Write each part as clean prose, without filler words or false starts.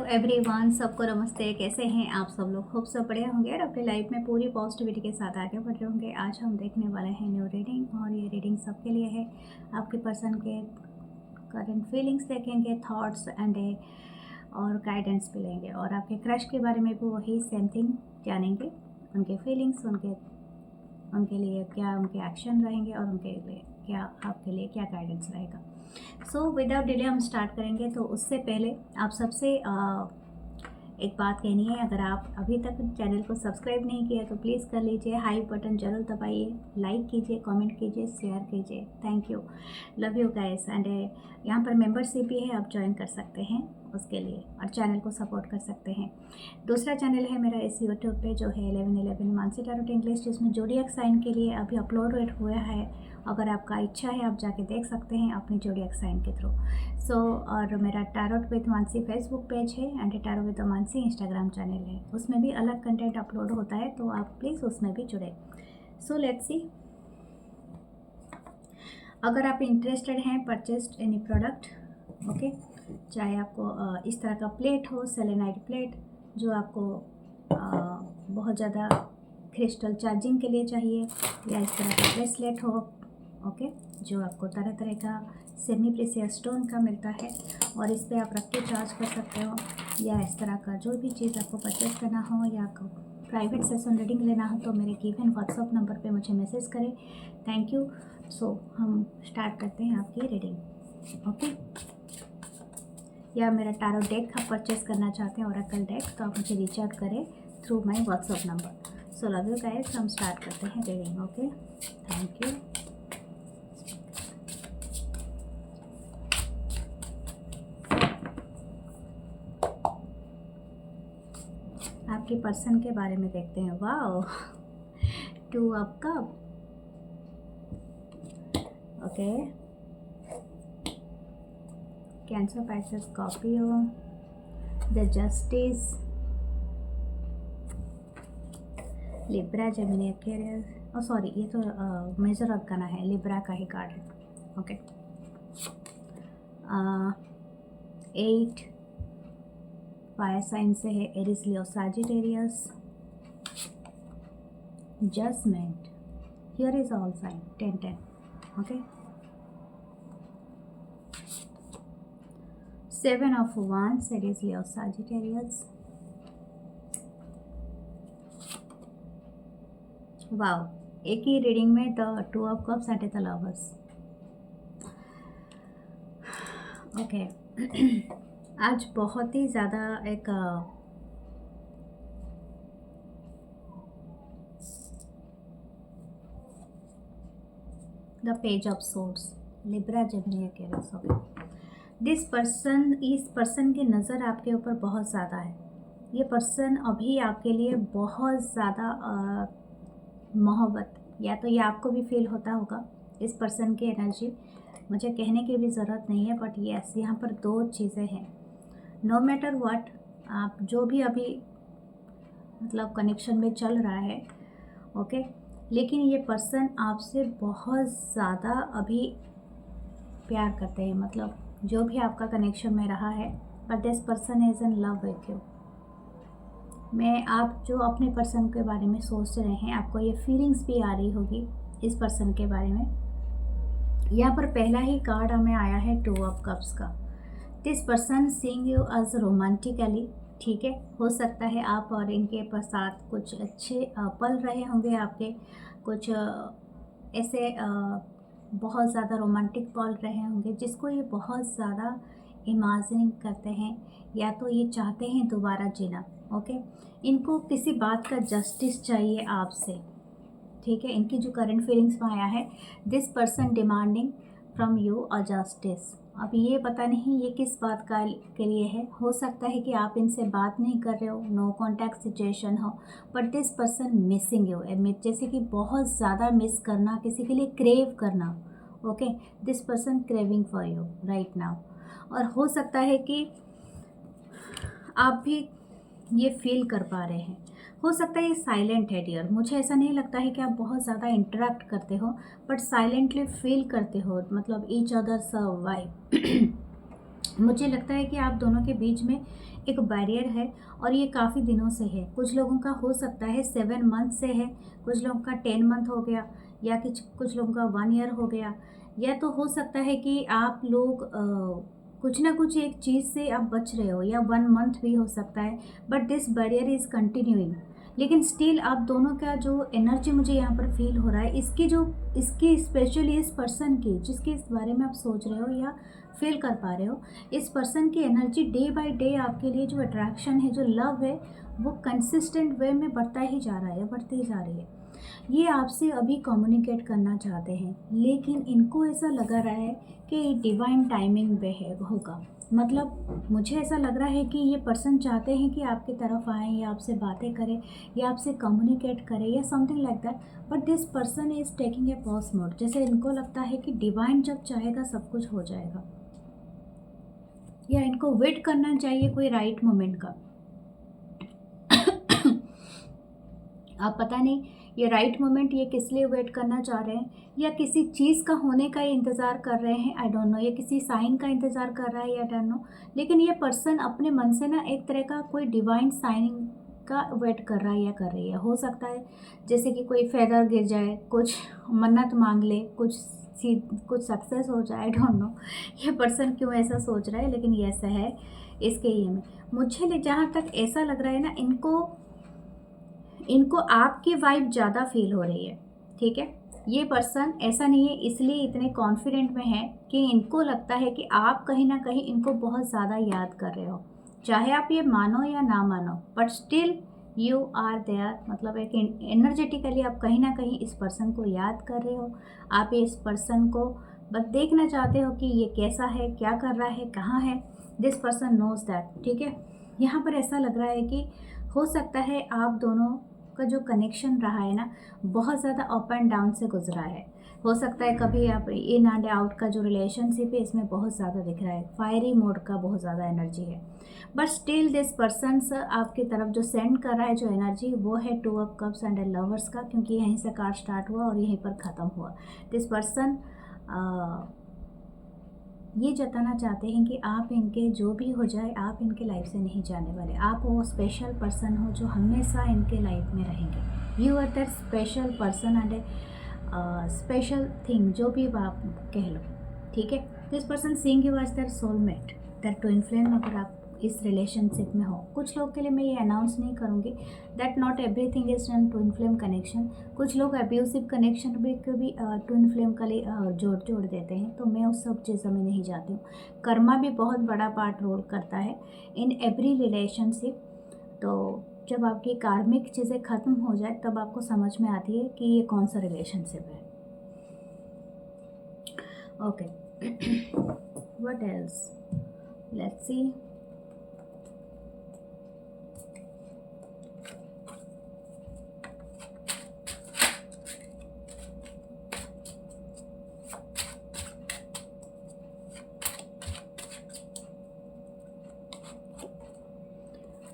Everyone, सबको नमस्ते। कैसे हैं आप सब लोग? खूब सब बढ़िया होंगे और अपनी लाइफ में पूरी पॉजिटिविटी के साथ आगे बढ़ रहे होंगे। आज हम देखने वाले हैं न्यू रीडिंग और ये रीडिंग सबके लिए है। आपके पर्सन के करंट फीलिंग्स देखेंगे, थॉट्स एंड और गाइडेंस भी लेंगे और आपके क्रश के बारे में भी वही सेम थिंग जानेंगे। उनके फीलिंग्स, उनके लिए क्या उनके एक्शन रहेंगे और उनके लिए क्या, आपके लिए क्या गाइडेंस रहेगा। सो विदाउट डिले हम स्टार्ट करेंगे। तो उससे पहले आप सबसे एक बात कहनी है, अगर आप अभी तक चैनल को सब्सक्राइब नहीं किया तो प्लीज़ कर लीजिए, हाई बटन जरूर दबाइए, लाइक कीजिए, कमेंट कीजिए, शेयर कीजिए। Thank you, love you guys. And यहाँ पर मेंबरशिप भी है, आप ज्वाइन कर सकते हैं उसके लिए और चैनल को सपोर्ट कर सकते हैं। दूसरा चैनल है मेरा इस यूट्यूब पे जो है 1111 मानसी टैरोट इंग्लिश, जिसमें जोडियक साइन के लिए अभी अपलोड हुआ है। अगर आपका इच्छा है आप जाके देख सकते हैं अपनी जोडियक साइन के थ्रू। और मेरा tarot with Mansi Facebook page है and tarot with Mansi Instagram channel है, उसमें भी अलग कंटेंट अपलोड होता है, तो आप प्लीज़ उसमें भी जुड़े। सो लेट्स सी, अगर आप इंटरेस्टेड हैं परचेस्ड एनी प्रोडक्ट, ओके, चाहे आपको इस तरह का प्लेट हो, सेलेनाइट प्लेट, जो आपको बहुत ज़्यादा क्रिस्टल चार्जिंग के लिए चाहिए, या इस तरह का ब्रेसलेट हो, ओके, जो आपको तरह तरह का सेमी प्रेशियस स्टोन का मिलता है और इस पर आप रख के चार्ज कर सकते हो, या इस तरह का जो भी चीज़ आपको परचेस करना हो या प्राइवेट सेशन रीडिंग लेना हो तो मेरे गिवन व्हाट्सअप नंबर पे मुझे मैसेज करें। Thank you. सो हम स्टार्ट करते हैं आपकी रीडिंग, ओके। या मेरा टैरो डेक आप परचेस करना चाहते हैं, ओरेकल डेक, तो आप मुझे रीच आउट करें through my WhatsApp number. So love you guys, हम स्टार्ट करते हैं रीडिंग, ओके। Thank you. आपके पर्सन के बारे में देखते हैं। Wow, 2 of cup, okay. Cancer, Pisces, Scorpio, the justice, Libra, Gemini, Aquarius. Sorry, ये तो मेजर अरकाना है, लिब्रा का ही कार्ड है, ओके। 8 फायर साइन से है, Aries, Leo, Sagittarius, judgement, here is all sign, 10-10, okay. 7 of Wands, Aries, Leo, Sagittarius. Wow, एक ही रीडिंग में the 2 of Cups and the lovers, okay. आज बहुत ही ज़्यादा एक the page of swords, Libra, Gemini, Aquarius, okay. This person, इस person की नज़र आपके ऊपर बहुत ज़्यादा है। ये पर्सन अभी आपके लिए बहुत ज़्यादा मोहब्बत, या तो ये आपको भी फील होता होगा इस पर्सन की एनर्जी, मुझे कहने की भी ज़रूरत नहीं है, बट यस, यहाँ पर 2 चीज़ें हैं। नो मैटर व्हाट, आप जो भी अभी मतलब कनेक्शन में चल रहा है, ओके, लेकिन ये पर्सन आपसे बहुत ज़्यादा अभी प्यार करते हैं, मतलब जो भी आपका कनेक्शन में रहा है, but this person is in love with you. मैं, आप जो अपने पर्सन के बारे में सोच रहे हैं, आपको ये फीलिंग्स भी आ रही होगी इस पर्सन के बारे में। यहाँ पर पहला ही कार्ड हमें आया है 2 ऑफ कप्स का। This person seeing you as romantically, ठीक है, हो सकता है आप और इनके साथ कुछ अच्छे पल रहे होंगे आपके, कुछ ऐसे बहुत ज़्यादा रोमांटिक पल रहे होंगे जिसको ये बहुत ज़्यादा इमेजिन करते हैं, या तो ये चाहते हैं दोबारा जीना, ओके। इनको किसी बात का जस्टिस चाहिए आपसे, ठीक है। इनकी जो करंट फीलिंग्स में आया है, this person demanding from you a justice. अब ये पता नहीं ये किस बात का के लिए है, हो सकता है कि आप इनसे बात नहीं कर रहे हो, नो कॉन्टैक्ट सिचुएशन हो, but this person missing you, जैसे कि बहुत ज़्यादा मिस करना, किसी के लिए क्रेव करना, okay. This person craving for you right now, और हो सकता है कि आप भी ये फील कर पा रहे हैं। हो सकता है ये साइलेंट है डियर, मुझे ऐसा नहीं लगता है कि आप बहुत ज़्यादा इंटरेक्ट करते हो, बट साइलेंटली फील करते हो, मतलब ईच अदर्स वाइब। मुझे लगता है कि आप दोनों के बीच में एक बैरियर है और ये काफ़ी दिनों से है। कुछ लोगों का हो सकता है 7 मंथ से है, कुछ लोगों का 10 मंथ हो गया, या कुछ कुछ लोगों का 1 ईयर हो गया, या तो हो सकता है कि आप लोग कुछ ना कुछ एक चीज़ से आप बच रहे हो, या 1 मंथ भी हो सकता है, but this barrier is continuing. लेकिन स्टिल आप दोनों का जो एनर्जी मुझे यहाँ पर फील हो रहा है, इसकी स्पेशली इस पर्सन की जिसके इस बारे में आप सोच रहे हो या फील कर पा रहे हो, इस पर्सन की एनर्जी डे बाय डे आपके लिए जो अट्रैक्शन है, जो लव है, वो कंसिस्टेंट वे में बढ़ता ही जा रहा है, बढ़ती ही जा रही है। ये आपसे अभी कम्युनिकेट करना चाहते हैं, लेकिन इनको ऐसा लगा रहा है कि डिवाइन टाइमिंग पे है होगा। मतलब मुझे ऐसा लग रहा है कि ये पर्सन चाहते हैं कि आपकी तरफ आएँ, या आपसे बातें करें, या आपसे कम्युनिकेट करें, या something like that, but this person is taking a pause mode. जैसे इनको लगता है कि डिवाइन जब चाहेगा सब कुछ हो जाएगा, या इनको वेट करना चाहिए कोई राइट मोमेंट का। आप पता नहीं ये राइट मोमेंट ये किस लिए वेट करना चाह रहे हैं, या किसी चीज़ का होने का इंतज़ार कर रहे हैं, आई डोंट नो, या किसी साइन का इंतज़ार कर रहा है, या डोंट नो। लेकिन ये पर्सन अपने मन से ना एक तरह का कोई डिवाइन साइन का वेट कर रहा है या कर रही है। हो सकता है जैसे कि कोई फेदर गिर जाए, कुछ मन्नत मांग ले, कुछ सक्सेस हो जाए, आई डोंट नो ये पर्सन क्यों ऐसा सोच रहा है, लेकिन ये ऐसा है इसके ये में। मुझे जहाँ तक ऐसा लग रहा है ना, इनको आपकी वाइब ज़्यादा फील हो रही है, ठीक है। ये पर्सन ऐसा नहीं है इसलिए इतने कॉन्फिडेंट में है कि इनको लगता है कि आप कहीं ना कहीं इनको बहुत ज़्यादा याद कर रहे हो, चाहे आप ये मानो या ना मानो, but still you are there. मतलब एक एनर्जेटिकली आप कहीं ना कहीं इस पर्सन को याद कर रहे हो। आप इस पर्सन को बस देखना चाहते हो कि ये कैसा है, क्या कर रहा है, कहाँ है। दिस पर्सन नोज दैट, ठीक है। यहाँ पर ऐसा लग रहा है कि हो सकता है आप दोनों का जो कनेक्शन रहा है ना, बहुत ज़्यादा अप एंड डाउन से गुजरा है। हो सकता है कभी आप इन एंड आउट का जो रिलेशनशिप है इसमें बहुत ज़्यादा दिख रहा है, फायरी मोड का बहुत ज़्यादा एनर्जी है। बट स्टिल दिस पर्सन आपकी तरफ जो सेंड कर रहा है जो एनर्जी, वो है 2 ऑफ कप्स एंड लवर्स का, क्योंकि यहीं से कार्ड स्टार्ट हुआ और यहीं पर ख़त्म हुआ। दिस पर्सन ये जताना चाहते हैं कि आप इनके जो भी हो जाए, आप इनके लाइफ से नहीं जाने वाले। आप वो स्पेशल पर्सन हो जो हमेशा इनके लाइफ में रहेंगे। You are that special person and special thing, जो भी आप कह लो, ठीक है। This person seeing you as that soulmate, that twin flame. अगर आप इस रिलेशनशिप में हो, कुछ लोग के लिए मैं ये अनाउंस नहीं करूँगी that not everything is an twin flame connection. कुछ लोग अब्यूसिव कनेक्शन भी ट्विन फ्लेम का जोड़ देते हैं, तो मैं उस सब चीज़ों में नहीं जाती हूँ। कर्मा भी बहुत बड़ा पार्ट रोल करता है इन एवरी रिलेशनशिप। तो जब आपकी कार्मिक चीज़ें ख़त्म हो जाए तब आपको समझ में आती है कि ये कौन सा रिलेशनशिप है। Okay, what else, let's see.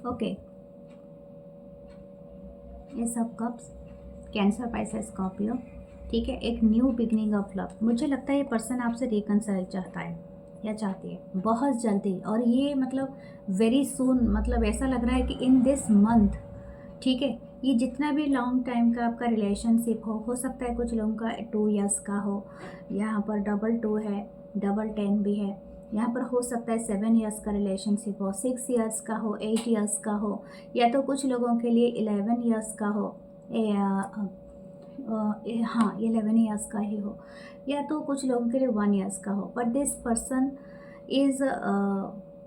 Okay, ये सब कप्स, कैंसर, पाइसेस, स्कॉर्पियो, ठीक है। एक न्यू बिगनिंग ऑफ लव। मुझे लगता है ये पर्सन आपसे रिकंसाइल चाहता है या चाहती है बहुत जल्दी, और ये मतलब वेरी सून। मतलब ऐसा लग रहा है कि इन दिस मंथ, ठीक है। ये जितना भी लॉन्ग टाइम का आपका रिलेशनशिप हो सकता है कुछ लोगों का 2 इयर्स का हो, यहाँ पर 2 है, 10 भी है। यहाँ पर हो सकता है 7 इयर्स का रिलेशनशिप हो, 6 इयर्स का हो, 8 इयर्स का हो, या तो कुछ लोगों के लिए 11 इयर्स का हो, हाँ 11 इयर्स का ही हो, या तो कुछ लोगों के लिए 1 इयर्स का हो। बट दिस पर्सन इज़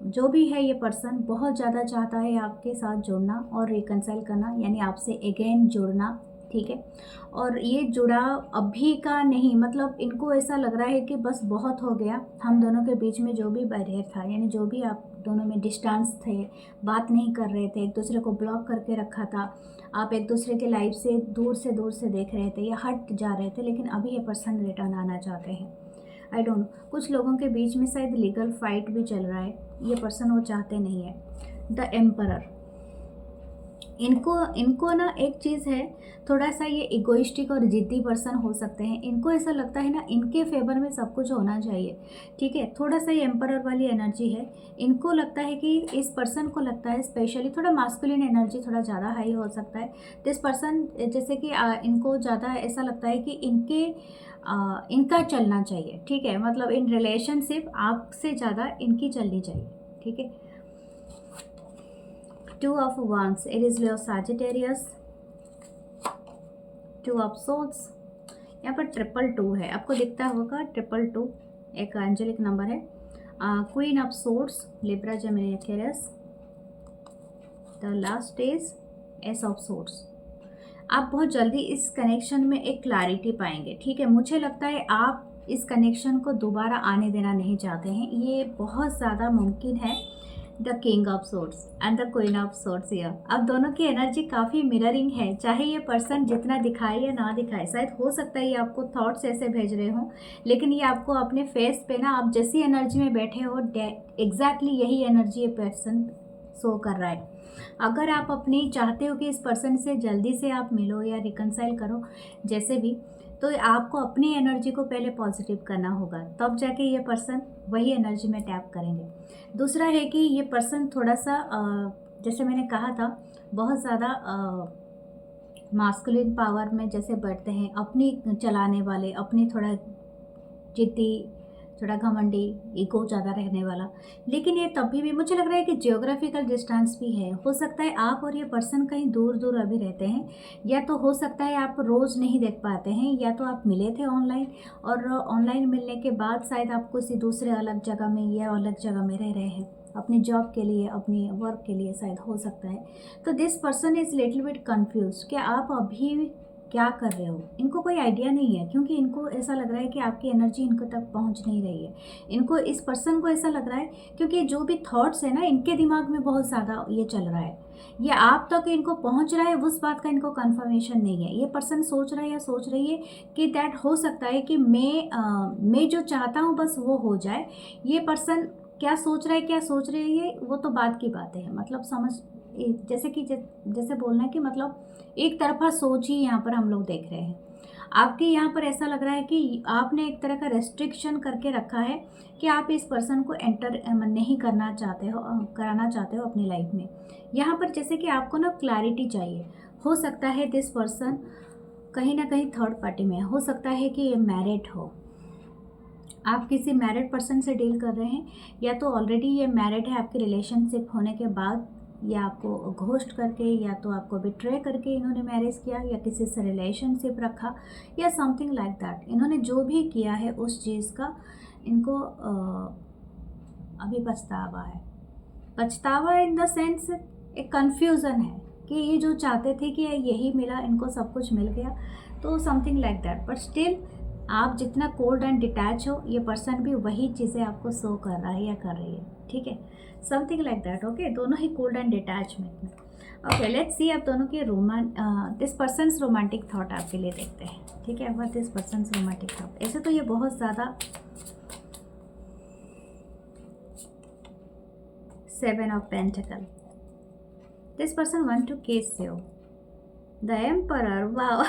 जो भी है, ये पर्सन बहुत ज़्यादा चाहता है आपके साथ जुड़ना और रिकंसाइल करना, यानी आपसे अगेन जुड़ना, ठीक है। और ये जुड़ाव अभी का नहीं, मतलब इनको ऐसा लग रहा है कि बस बहुत हो गया, हम दोनों के बीच में जो भी बैरियर था, यानी जो भी आप दोनों में डिस्टेंस थे, बात नहीं कर रहे थे, एक दूसरे को ब्लॉक करके रखा था, आप एक दूसरे के लाइफ से दूर से देख रहे थे या हट जा रहे थे, लेकिन अभी ये पर्सन रिटर्न आना चाहते हैं। आई डोंट नो, कुछ लोगों के बीच में शायद लीगल फाइट भी चल रहा है, ये पर्सन वो चाहते नहीं है। द एम्परर, इनको इनको ना एक चीज़ है, थोड़ा सा ये इगोइस्टिक और ज़िद्दी पर्सन हो सकते हैं। इनको ऐसा लगता है ना इनके फेवर में सब कुछ होना चाहिए, ठीक है। थोड़ा सा ये एम्परर वाली एनर्जी है। इनको लगता है कि इस पर्सन को लगता है स्पेशली थोड़ा मास्कुलिन एनर्जी थोड़ा ज़्यादा हाई हो सकता है। दिस पर्सन जैसे कि इनको ज़्यादा ऐसा लगता है कि इनका चलना चाहिए, ठीक है। मतलब इन रिलेशनशिप आपसे ज़्यादा इनकी चलनी चाहिए, ठीक है। 2 of Wands, Aries, Leo, Sagittarius, 2 of Swords। यहाँ पर 222 है, आपको दिखता होगा 222 एक एंजेलिक नंबर है। Queen of swords, Libra, Gemini, Aquarius. The last is S of swords. आप बहुत जल्दी इस कनेक्शन में एक क्लैरिटी पाएंगे, ठीक है। मुझे लगता है आप इस कनेक्शन को दोबारा आने देना नहीं चाहते हैं, ये बहुत ज़्यादा मुमकिन है। The king of swords and the queen of swords here. अब दोनों की एनर्जी काफ़ी मिररिंग है, चाहे ये पर्सन जितना दिखाए या ना दिखाए। शायद हो सकता है ये आपको थॉट्स ऐसे भेज रहे हों, लेकिन ये आपको अपने फेस पे ना आप जैसी एनर्जी में बैठे हो एग्जैक्टली यही एनर्जी ये पर्सन शो कर रहा है। अगर आप अपनी चाहते हो कि इस पर्सन से जल्दी से आप मिलो या रिकनसाइल करो जैसे भी, तो आपको अपनी एनर्जी को पहले पॉजिटिव करना होगा, तब जाके ये पर्सन वही एनर्जी में टैप करेंगे। दूसरा है कि ये पर्सन थोड़ा सा जैसे मैंने कहा था बहुत ज़्यादा मास्कुलिन पावर में जैसे बैठते हैं, अपनी चलाने वाले, अपनी थोड़ा जिद्दी, थोड़ा घमंडी, ईगो ज़्यादा रहने वाला। लेकिन ये तभी भी मुझे लग रहा है कि जियोग्राफिकल डिस्टेंस भी है। हो सकता है आप और ये पर्सन कहीं दूर दूर अभी रहते हैं, या तो हो सकता है आप रोज़ नहीं देख पाते हैं, या तो आप मिले थे ऑनलाइन और ऑनलाइन मिलने के बाद शायद आप किसी दूसरे अलग जगह में या अलग जगह में रह रहे हैं अपनी जॉब के लिए, अपनी वर्क के लिए, शायद हो सकता है। तो this person is little bit confuse कि आप अभी क्या कर रहे हो। इनको कोई आइडिया नहीं है, क्योंकि इनको ऐसा लग रहा है कि आपकी एनर्जी इनको तक पहुंच नहीं रही है। इनको, इस पर्सन को ऐसा लग रहा है क्योंकि जो भी थॉट्स है ना इनके दिमाग में बहुत ज़्यादा ये चल रहा है, ये आप तक इनको पहुंच रहा है, उस बात का इनको कंफर्मेशन नहीं है। ये पर्सन सोच रहा है या सोच रही है कि दैट हो सकता है कि मैं जो चाहता हूँ बस वो हो जाए। ये पर्सन क्या सोच रहा है, क्या सोच रही है, वो तो बात की बात है। मतलब समझ, जैसे कि जैसे बोलना है कि मतलब एक तरफा सोच ही यहाँ पर हम लोग देख रहे हैं। आपके यहाँ पर ऐसा लग रहा है कि आपने एक तरह का रेस्ट्रिक्शन करके रखा है कि आप इस पर्सन को एंटर नहीं कराना चाहते हो अपनी लाइफ में। यहाँ पर जैसे कि आपको ना क्लैरिटी चाहिए। हो सकता है दिस पर्सन कहीं ना कहीं थर्ड पार्टी में हो सकता है कि ये मैरिड हो, आप किसी मैरिड पर्सन से डील कर रहे हैं, या तो ऑलरेडी ये मैरिड है, आपके रिलेशनशिप होने के बाद या आपको घोस्ट करके या तो आपको बिट्रे करके इन्होंने मैरिज किया, या किसी से रिलेशनशिप रखा, या समथिंग लाइक दैट। इन्होंने जो भी किया है उस चीज़ का इनको अभी पछतावा है। पछतावा इन द सेंस एक कन्फ्यूज़न है कि ये जो चाहते थे कि यही मिला, इनको सब कुछ मिल गया, तो something like that. But still आप जितना कोल्ड एंड डिटैच हो, ये पर्सन भी वही चीज़ें आपको शो कर रहा है या कर रही है, ठीक है। Something like that, okay. दोनों ही कोल्ड एंड डिटैचमेंट में। ओके, लेट्स सी आप दोनों के दिस पर्सन्स रोमांटिक थॉट आपके लिए देखते हैं, ठीक है। What this person's romantic thought. ऐसे तो ये बहुत ज़्यादा 7 of pentacle. This person want to kiss you. The emperor, wow.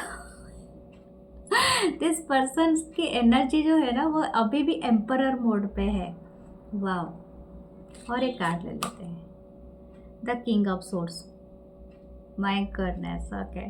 This person की एनर्जी जो है ना वो अभी भी एम्परर मोड पे है, वाओ। और एक कार्ड ले लेते हैं, the king of swords. My goodness, okay.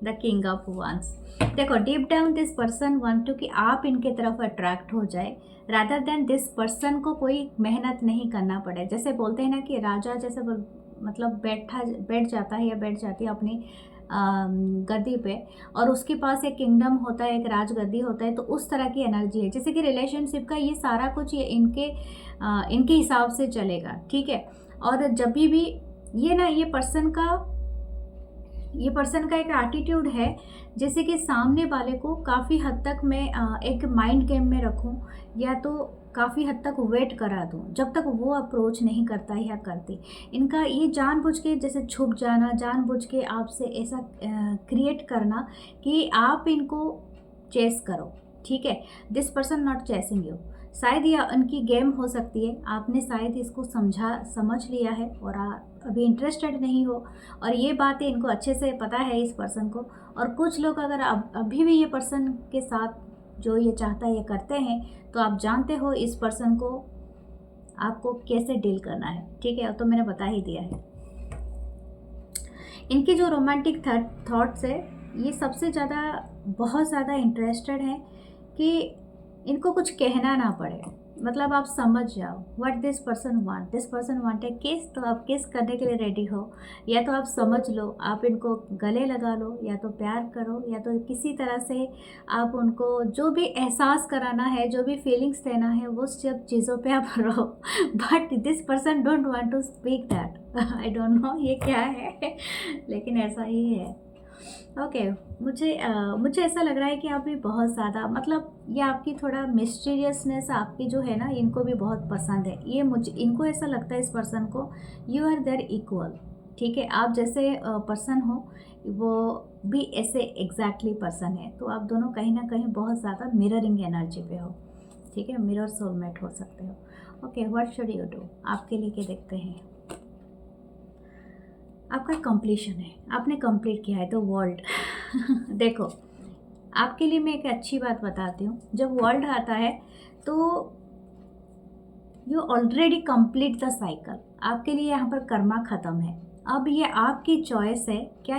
The king of wands. देखो, deep down this person want to कि आप इनके तरफ अट्रैक्ट हो जाए, रादर देन दिस पर्सन को कोई मेहनत नहीं करना पड़े। जैसे बोलते हैं ना कि राजा जैसे मतलब बैठ जाता है या बैठ जाती है अपनी गद्दी पे, और उसके पास एक किंगडम होता है, एक राजगद्दी होता है, तो उस तरह की एनर्जी है। जैसे कि रिलेशनशिप का ये सारा कुछ ये इनके हिसाब से चलेगा, ठीक है। और जब भी ये ना ये पर्सन का एक एटीट्यूड है, जैसे कि सामने वाले को काफ़ी हद तक मैं एक माइंड गेम में रखूं, या तो काफ़ी हद तक वेट करा दूं जब तक वो अप्रोच नहीं करता या करती। इनका ये जानबूझ के जैसे छुप जाना, जानबूझ के आपसे ऐसा क्रिएट करना कि आप इनको चेस करो, ठीक है। This person not chasing you, शायद ये उनकी गेम हो सकती है, आपने शायद इसको समझ लिया है और अभी इंटरेस्टेड नहीं हो, और ये बातें इनको अच्छे से पता है इस पर्सन को। और कुछ लोग अगर अभी भी ये पर्सन के साथ जो ये चाहता है ये करते हैं, तो आप जानते हो इस पर्सन को आपको कैसे डील करना है, ठीक है, तो मैंने बता ही दिया है। इनकी जो रोमांटिक थॉट्स है, ये सबसे ज़्यादा बहुत ज़्यादा इंटरेस्टेड हैं कि इनको कुछ कहना ना पड़े, मतलब आप समझ जाओ what this person want. This person want है किस, तो आप किस करने के लिए रेडी हो, या तो आप समझ लो, आप इनको गले लगा लो, या तो प्यार करो, या तो किसी तरह से आप उनको जो भी एहसास कराना है, जो भी फीलिंग्स देना है, वो सब चीज़ों पे आप रहो। But this person don't want to speak that. I don't know ये क्या है, लेकिन ऐसा ही है। ओके, मुझे ऐसा लग रहा है कि आप भी बहुत ज़्यादा, मतलब ये आपकी थोड़ा मिस्टीरियसनेस आपकी जो है ना, इनको भी बहुत पसंद है। ये मुझे इनको ऐसा लगता है इस पर्सन को, यू आर देयर इक्वल, ठीक है, आप जैसे पर्सन हो वो भी ऐसे एग्जैक्टली पर्सन है। तो आप दोनों कहीं ना कहीं बहुत ज़्यादा मिररिंग एनर्जी पे हो, ठीक है, मिरर सोलमेट हो सकते हो। Okay, what should you do, आपके लिए क्या देखते हैं। आपका कंप्लीशन है, आपने कंप्लीट किया है, तो वर्ल्ड देखो, आपके लिए मैं एक अच्छी बात बताती हूँ। जब वर्ल्ड आता है तो you already complete the cycle, आपके लिए यहाँ पर कर्मा ख़त्म है। अब ये आपकी चॉइस है, क्या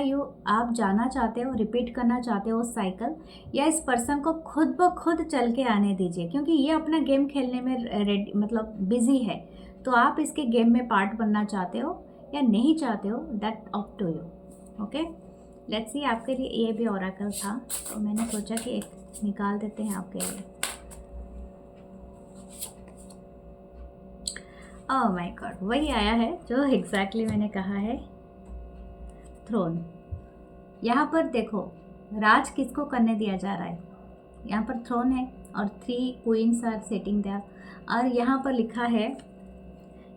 आप जाना चाहते हो, रिपीट करना चाहते हो उस साइकिल, या इस पर्सन को खुद ब खुद चल के आने दीजिए, क्योंकि ये अपना गेम खेलने में रेडी, मतलब बिजी है। तो आप इसके गेम में पार्ट बनना चाहते हो या नहीं चाहते हो, that up to you. Okay, let's see, आपके लिए ये भी ओरेकल था, तो मैंने सोचा कि एक निकाल देते हैं आपके लिए। ओह माय गॉड, वही आया है जो एग्जैक्टली मैंने कहा है, थ्रोन। यहाँ पर देखो, राज किसको करने दिया जा रहा है, यहाँ पर थ्रोन है और 3 क्वींस आर सिटिंग देयर, और यहाँ पर लिखा है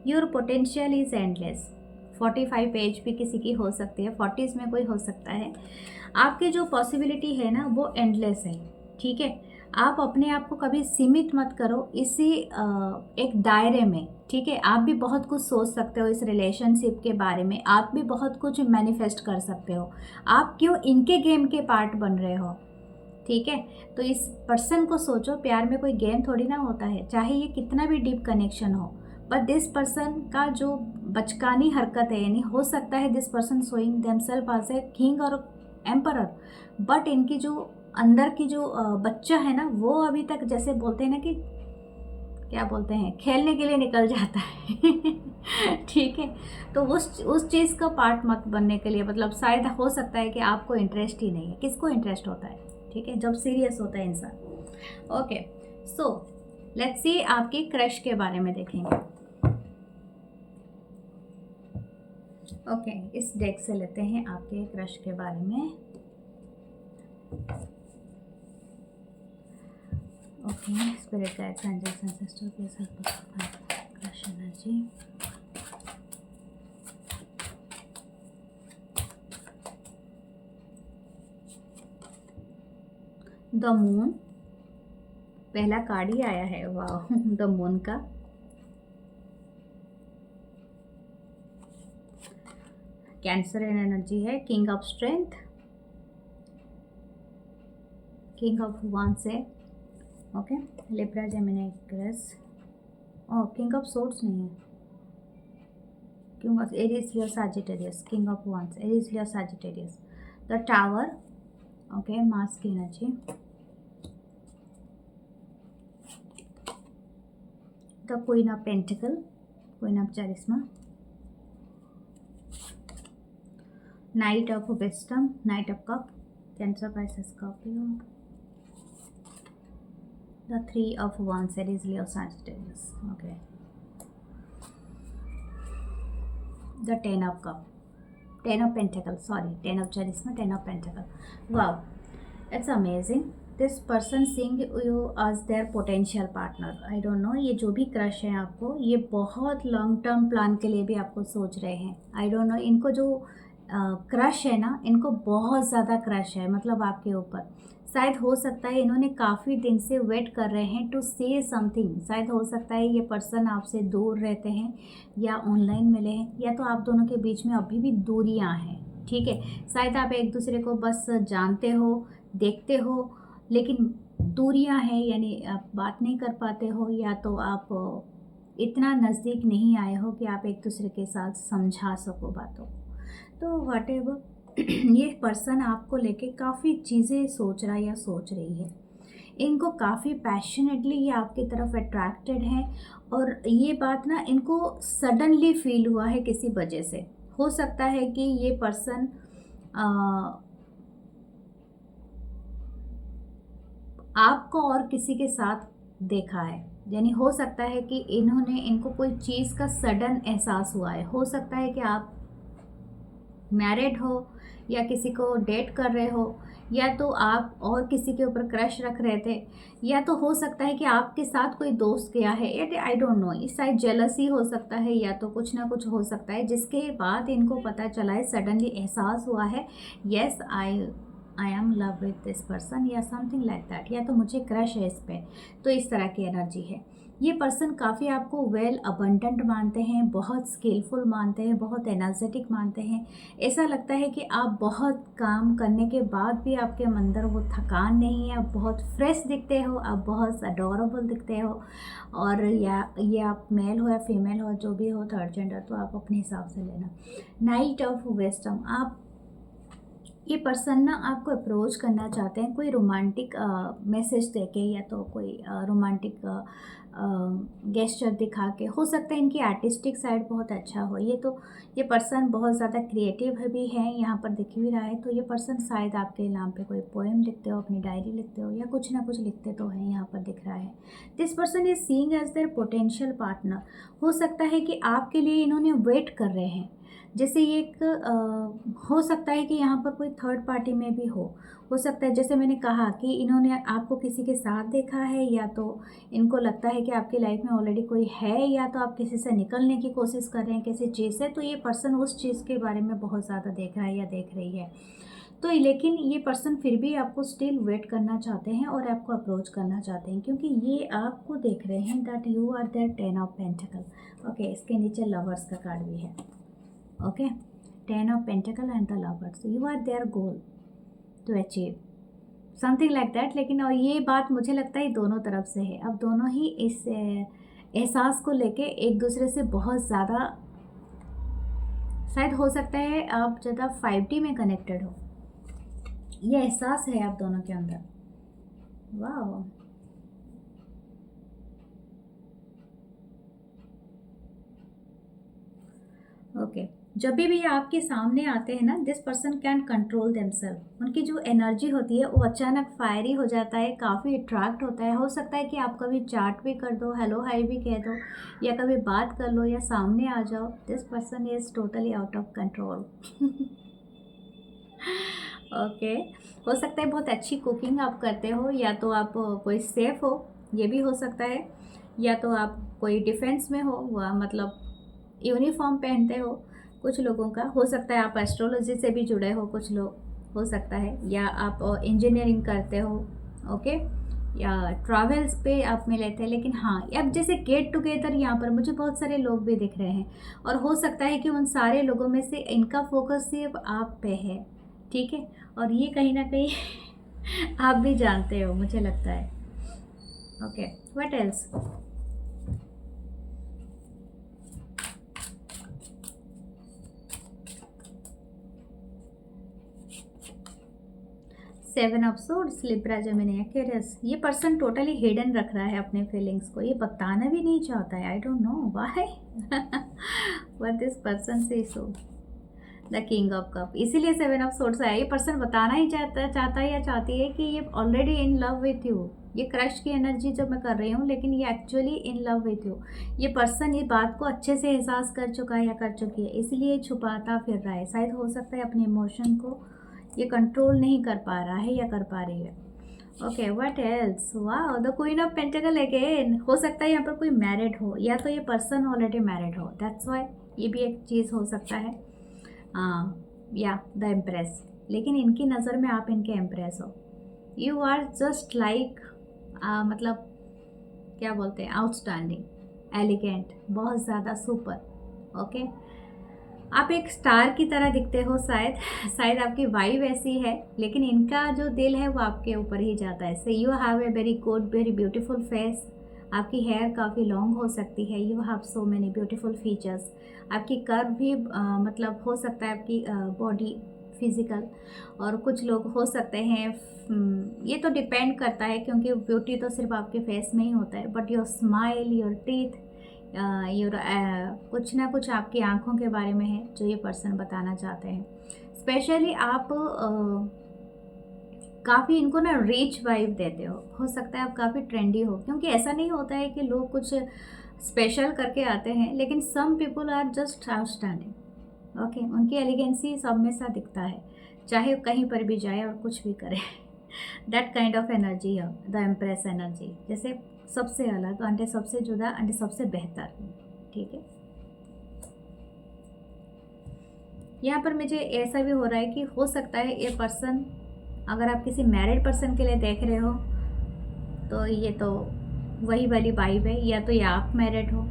your potential is endless. 45 age भी किसी की हो सकती है, 40s में कोई हो सकता है। आपकी जो पॉसिबिलिटी है ना, वो एंडलेस है, ठीक है। आप अपने आप को कभी सीमित मत करो इसी एक दायरे में, ठीक है। आप भी बहुत कुछ सोच सकते हो इस रिलेशनशिप के बारे में, आप भी बहुत कुछ मैनिफेस्ट कर सकते हो। आप क्यों इनके गेम के पार्ट बन रहे हो, ठीक है। तो इस पर्सन को सोचो, प्यार में कोई गेम थोड़ी ना होता है, चाहे ये कितना भी डीप कनेक्शन हो। बट दिस पर्सन का जो बचकानी हरकत है, यानी हो सकता है this person showing themselves as a king और एम्परर, बट इनकी जो अंदर की जो बच्चा है ना, वो अभी तक जैसे बोलते हैं ना कि क्या बोलते हैं, खेलने के लिए निकल जाता है ठीक है। तो उस चीज़ का पार्ट मत बनने के लिए, मतलब शायद हो सकता है कि आपको इंटरेस्ट ही नहीं है। किसको इंटरेस्ट होता है, ठीक है, जब सीरियस होता है इंसान। ओके, सो लेट्स सी, आपके क्रश के बारे में देखेंगे। ओके, इस डेक से लेते हैं आपके क्रश के बारे में। Okay, spirit guides, angels, ancestors, please help us find crush energy. The moon, पहला कार्ड ही आया है, वाह द मून का। कैंसर एनर्जी है, king of strength, king of wands है, okay, Libra, Gemini, Aquarius. Oh, king of swords नहीं है, king of Aries, Leo, Sagittarius, king of wands, Aries, Leo, Sagittarius. The tower, okay, Mars की energy. The queen of pentacle, queen of चारिस्मा। Night of wisdom, night of cup, Cancer, Pisces, Scorpio. The 3 of Wands, Aries, Leo, Sagittarius. Okay. The 10 of Cup, 10 of Pentacles. Sorry, 10 of Charisma, 10 of Pentacles. Wow, it's amazing. This person seeing you as their potential partner. I don't know, ये जो भी crush है आपको, ये बहुत long term plan के लिए भी आपको सोच रहे हैं। I don't know, इनको जो क्रश है ना, इनको बहुत ज़्यादा क्रश है, मतलब आपके ऊपर। शायद हो सकता है इन्होंने काफ़ी दिन से वेट कर रहे हैं टू से समथिंग। शायद हो सकता है ये पर्सन आपसे दूर रहते हैं या ऑनलाइन मिले हैं, या तो आप दोनों के बीच में अभी भी दूरियां हैं, ठीक है। शायद आप एक दूसरे को बस जानते हो, देखते हो, लेकिन दूरियां हैं, यानी आप बात नहीं कर पाते हो, या तो आप इतना नज़दीक नहीं आए हो कि आप एक दूसरे के साथ समझा सको बातों को। तो व्हाटएवर ये पर्सन आपको लेके काफ़ी चीज़ें सोच रहा है या सोच रही है। इनको काफ़ी पैशनेटली ये आपकी तरफ अट्रैक्टेड हैं, और ये बात ना इनको सडनली फील हुआ है किसी वजह से। हो सकता है कि ये पर्सन आपको और किसी के साथ देखा है, यानी हो सकता है कि इनको कोई चीज़ का सडन एहसास हुआ है। हो सकता है कि आप मैरिड हो या किसी को डेट कर रहे हो, या तो आप और किसी के ऊपर क्रश रख रहे थे, या तो हो सकता है कि आपके साथ कोई दोस्त गया है, या आई डोंट नो, इस साइड जेलसी हो सकता है, या तो कुछ ना कुछ हो सकता है जिसके बाद इनको पता चला है, सडनली एहसास हुआ है, yes I am love with this person या समथिंग लाइक दैट, या तो मुझे क्रश है इस पर। तो इस तरह की एनर्जी है। ये पर्सन काफ़ी आपको वेल अबंडेंट मानते हैं, बहुत स्किलफुल मानते हैं, बहुत एनर्जेटिक मानते हैं। ऐसा लगता है कि आप बहुत काम करने के बाद भी आपके अंदर वो थकान नहीं है, आप बहुत फ्रेश दिखते हो, आप बहुत अडोरेबल दिखते हो। और या ये आप मेल हो या फीमेल हो, जो भी हो थर्ड जेंडर, तो आप अपने हिसाब से लेना। नाइट ऑफ विजडम, आप ये पर्सन ना आपको अप्रोच करना चाहते हैं कोई रोमांटिक मैसेज देके, या तो कोई रोमांटिक गेस्चर दिखा के। हो सकता है इनकी आर्टिस्टिक साइड बहुत अच्छा हो। ये पर्सन बहुत ज़्यादा क्रिएटिव भी है, यहाँ पर दिख भी रहा है। तो ये पर्सन शायद आपके नाम पे कोई पोएम लिखते हो, अपनी डायरी लिखते हो, या कुछ ना कुछ लिखते तो हैं, यहाँ पर दिख रहा है। This person is seeing as their potential partner. हो सकता है कि आपके लिए इन्होंने वेट कर रहे हैं। जैसे ये एक हो सकता है कि यहाँ पर कोई थर्ड पार्टी में भी हो सकता है, जैसे मैंने कहा कि इन्होंने आपको किसी के साथ देखा है, या तो इनको लगता है कि आपकी लाइफ में ऑलरेडी कोई है, या तो आप किसी से निकलने की कोशिश कर रहे हैं किसी चीज़ से। तो ये पर्सन उस चीज़ के बारे में बहुत ज़्यादा देख रहा है या देख रही है। तो लेकिन ये पर्सन फिर भी आपको स्टिल वेट करना चाहते हैं और आपको अप्रोच करना चाहते हैं, क्योंकि ये आपको देख रहे हैं that you are their 10 of pentacle. Okay, इसके नीचे लवर्स का कार्ड भी है। Okay, 10 of pentacle and the lovers, you are their goal to achieve something like that. लेकिन और ये बात मुझे लगता है दोनों तरफ से है। अब दोनों ही इस एहसास को लेके एक दूसरे से बहुत ज़्यादा, शायद हो सकता है आप ज़्यादा 5D में कनेक्टेड हो, ये एहसास है आप दोनों के अंदर। वाह, ओके। जब भी आपके सामने आते हैं ना, this person can control themselves. उनकी जो एनर्जी होती है वो अचानक फायरी हो जाता है, काफ़ी अट्रैक्ट होता है। हो सकता है कि आप कभी चैट भी कर दो, हेलो हाई भी कह दो, या कभी बात कर लो, या सामने आ जाओ। This person is totally out of control. Okay, हो सकता है बहुत अच्छी कुकिंग आप करते हो, या तो आप कोई सेफ हो, ये भी हो सकता है, या तो आप कोई डिफेंस में हो, वह मतलब यूनिफॉर्म पहनते हो। कुछ लोगों का हो सकता है आप एस्ट्रोलॉजी से भी जुड़े हो, कुछ लोग हो सकता है, या आप इंजीनियरिंग करते हो, ओके, या ट्रैवल्स पे आप मिले थे। लेकिन हाँ, अब जैसे गेट टुगेदर यहाँ पर मुझे बहुत सारे लोग भी दिख रहे हैं, और हो सकता है कि उन सारे लोगों में से इनका फोकस सिर्फ आप पे है, ठीक है। और ये कहीं ना कहीं आप भी जानते हो, मुझे लगता है। Okay, what else? Seven of swords, Libra, Gemini, Aquarius. ये पर्सन टोटली हिडन रख रहा है अपने फीलिंग्स को, ये बताना भी नहीं चाहता है। आई don't know why what this person से सो। द किंग ऑफ कप, इसीलिए सेवन ऑफ सोर्ड्स आया। ये पर्सन बताना ही चाहता है या चाहती है कि ये already in love with you. ये क्रश की एनर्जी जब मैं कर रही हूँ, लेकिन ये actually in love with you. ये पर्सन ये बात को अच्छे से एहसास कर चुका है या कर चुकी है, इसलिए छुपाता फिर रहा है। शायद हो सकता है अपने इमोशन को ये कंट्रोल नहीं कर पा रहा है या कर पा रही है। Okay, what else? वाह, the queen of pentacle again. हो सकता है यहाँ पर कोई मैरिड हो, या तो ये पर्सन ऑलरेडी मैरिड हो, दैट्स वाई। ये भी एक चीज़ हो सकता है। या द एम्प्रेस, लेकिन इनकी नज़र में आप इनके एम्प्रेस हो। यू आर जस्ट लाइक मतलब क्या बोलते हैं, आउटस्टैंडिंग, एलिगेंट, बहुत ज़्यादा सुपर। ओके, आप एक स्टार की तरह दिखते हो शायद शायद आपकी वाइब ऐसी है, लेकिन इनका जो दिल है वो आपके ऊपर ही जाता है। So you have a very good, very beautiful face. आपकी हेयर काफ़ी लॉन्ग हो सकती है। You have so many beautiful features. आपकी कर्व भी मतलब हो सकता है आपकी बॉडी फिजिकल, और कुछ लोग हो सकते हैं ये तो डिपेंड करता है, क्योंकि ब्यूटी तो सिर्फ आपके फेस में ही होता है, but your smile, your teeth, your कुछ ना कुछ आपकी आँखों के बारे में है जो ये पर्सन बताना चाहते हैं। स्पेशली आप काफ़ी इनको ना रिच वाइब देते हो सकता है आप काफ़ी ट्रेंडी हो, क्योंकि ऐसा नहीं होता है कि लोग कुछ स्पेशल करके आते हैं, लेकिन some people are just outstanding. Okay, उनकी एलिगेंसी सब में सा दिखता है, चाहे कहीं पर भी जाए और कुछ भी करे दैट काइंड ऑफ एनर्जी है द एम्प्रेस एनर्जी, जैसे सबसे अलग, अंडे सबसे जुदा, अंडे सबसे बेहतर। ठीक है, यहाँ पर मुझे ऐसा भी हो रहा है कि हो सकता है ये पर्सन, अगर आप किसी मैरिड पर्सन के लिए देख रहे हो तो ये तो वही वाली वाइब है, या तो ये आप मैरिड हो,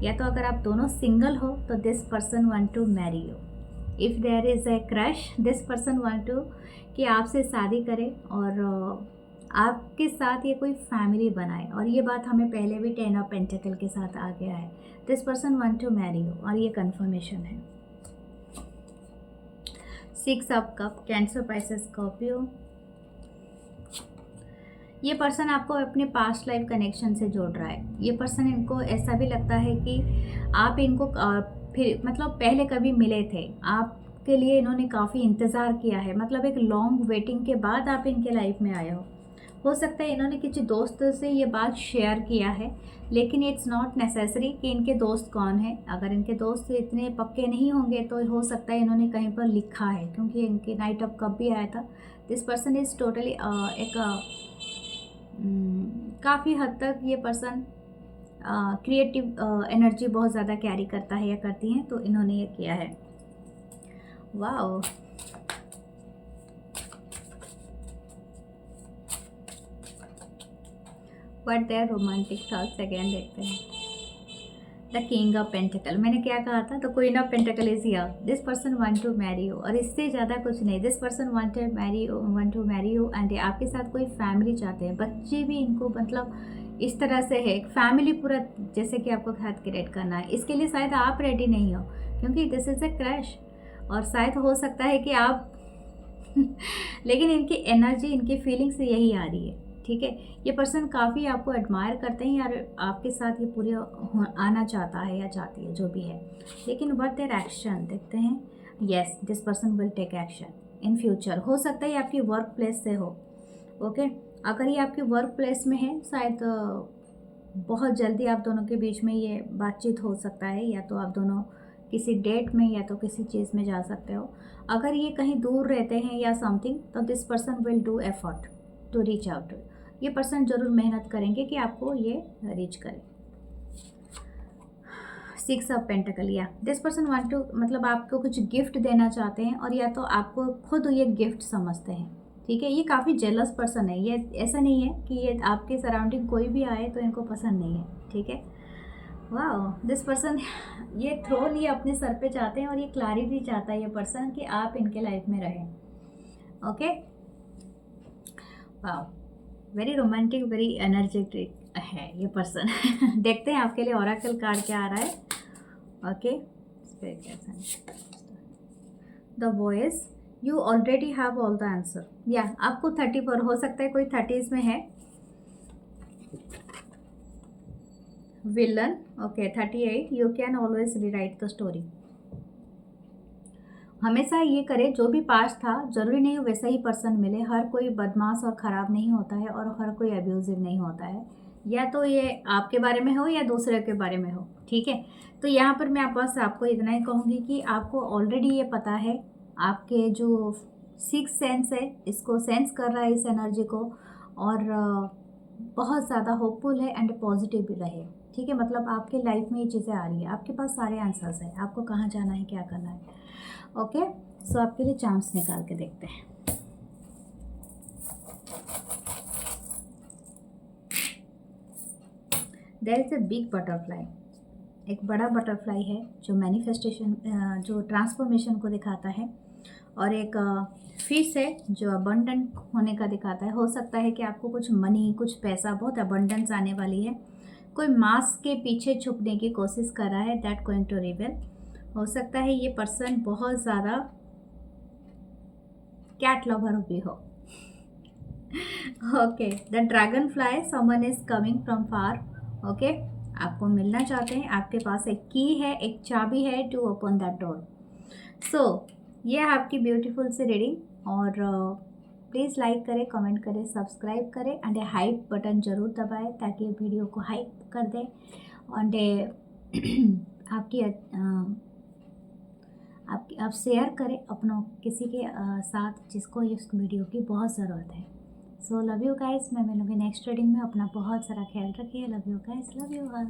या तो अगर आप दोनों सिंगल हो तो this person want to marry you. If there is a crush, this person want to कि आपसे शादी करे और आपके साथ ये कोई फैमिली बनाए, और ये बात हमें पहले भी 10 ऑफ पेंटिकल के साथ आ गया है। This person want to marry you, और ये कंफर्मेशन है। 6 of cup, Cancer, Pisces, Scorpio. ये पर्सन आपको अपने पास्ट लाइफ कनेक्शन से जोड़ रहा है। ये पर्सन, इनको ऐसा भी लगता है कि आप इनको फिर मतलब पहले कभी मिले थे, आपके लिए इन्होंने काफ़ी इंतज़ार किया है, मतलब एक लॉन्ग वेटिंग के बाद आप इनके लाइफ में आए हो सकता है इन्होंने किसी दोस्त से ये बात शेयर किया है, लेकिन इट्स नॉट नेसेसरी कि इनके दोस्त कौन है। अगर इनके दोस्त इतने पक्के नहीं होंगे तो हो सकता है इन्होंने कहीं पर लिखा है, क्योंकि इनके नाइट ऑफ कप भी आया था। दिस पर्सन इज़ टोटली एक काफ़ी हद तक ये पर्सन क्रिएटिव एनर्जी बहुत ज़्यादा कैरी करता है या करती हैं, तो इन्होंने ये किया है। Wow, but their romantic thoughts again देखते हैं। द किंग ऑफ पेंटिकल, मैंने क्या कहा था, तो queen of pentacle is here. This person want to marry you, और इससे ज़्यादा कुछ नहीं। This person want to marry you and आपके साथ कोई फैमिली चाहते हैं। बच्चे भी इनको मतलब इस तरह से है, फैमिली पूरा जैसे कि आपको हाथ क्रिएट करना है। इसके लिए शायद आप रेडी नहीं हो, क्योंकि दिस इज़ अ क्रश, और शायद हो सकता है कि आप लेकिन इनकी एनर्जी, इनकी फीलिंग्स यही आ रही है। ठीक है, ये पर्सन काफ़ी आपको एडमायर करते हैं, यार आपके साथ ये पूरे आना चाहता है या चाहती है, जो भी है, लेकिन व्हाट देयर एक्शन देखते हैं। Yes, this person will take action in future. हो सकता है ये आपकी वर्क प्लेस से हो। ओके, अगर ये आपके वर्क प्लेस में है, शायद बहुत जल्दी आप दोनों के बीच में ये बातचीत हो सकता है, या तो आप दोनों किसी डेट में या तो किसी चीज़ में जा सकते हो। अगर ये कहीं दूर रहते हैं या समथिंग, तो this person will do effort to reach out. ये पर्सन ज़रूर मेहनत करेंगे कि आपको ये रीच करें। 6 ऑफ पेंटिकल, या दिस पर्सन वांट टू मतलब आपको कुछ गिफ्ट देना चाहते हैं, और या तो आपको खुद ये गिफ्ट समझते हैं। ठीक है, ये काफ़ी जेलस पर्सन है। ये ऐसा नहीं है कि ये आपके सराउंडिंग कोई भी आए तो इनको पसंद नहीं है। ठीक है, वाह, दिस पर्सन ये थ्रोन ये अपने सर पे चाहते हैं, और ये क्लैरिटी चाहता है ये पर्सन कि आप इनके लाइफ में रहें। ओके, वाह, वेरी रोमांटिक, वेरी एनर्जेटिक है ये पर्सन देखते हैं आपके लिए ओरेकल कार्ड क्या आ रहा है। Okay, the voice, you already have all the answer. या आपको 34 हो सकता है, कोई 30s में है। Villain, okay 38, you can always rewrite the story. हमेशा ये करे, जो भी पास्ट था ज़रूरी नहीं वैसा ही पर्सन मिले। हर कोई बदमाश और ख़राब नहीं होता है, और हर कोई अब्यूज़िव नहीं होता है। या तो ये आपके बारे में हो या दूसरे के बारे में हो। ठीक है, तो यहाँ पर मैं बस आपको इतना ही कहूँगी कि आपको ऑलरेडी ये पता है, आपके जो 6 सेंस है इसको सेंस कर रहा है इस एनर्जी को, और बहुत ज़्यादा होपफुल है एंड पॉजिटिव भी रहे। ठीक है, मतलब आपके लाइफ में ये चीज़ें आ रही है, आपके पास सारे आंसर्स हैं, आपको कहाँ जाना है, क्या करना है। ओके, सो आपके लिए चांस निकाल के देखते हैं। There is a big butterfly, एक बड़ा बटरफ्लाई है जो मैनिफेस्टेशन जो ट्रांसफॉर्मेशन को दिखाता है, और एक फिश है जो अबंडेंट होने का दिखाता है। हो सकता है कि आपको कुछ मनी, कुछ पैसा, बहुत अबंडेंस आने वाली है। कोई मास्क के पीछे छुपने की कोशिश कर रहा है, दैट गोइंग टू रिवील। हो सकता है ये पर्सन बहुत ज़्यादा कैट लवर भी हो। Okay, the dragon fly, someone is coming from far. Okay, आपको मिलना चाहते हैं, आपके पास एक की है, एक चाबी है टू ओपन दैट डोर। सो ये है आपकी ब्यूटीफुल सी रीडिंग। और प्लीज़ लाइक करें, कमेंट करें, सब्सक्राइब करें एंड हाइप बटन ज़रूर दबाएं ताकि वीडियो को हाइप कर दें। एंड आपकी आप शेयर करें अपनों किसी के साथ जिसको इस वीडियो की बहुत ज़रूरत है। सो लव यू गाइस, मैं मिलूँगी नेक्स्ट रीडिंग में। अपना बहुत सारा ख्याल रखिए। Love you guys, love you all.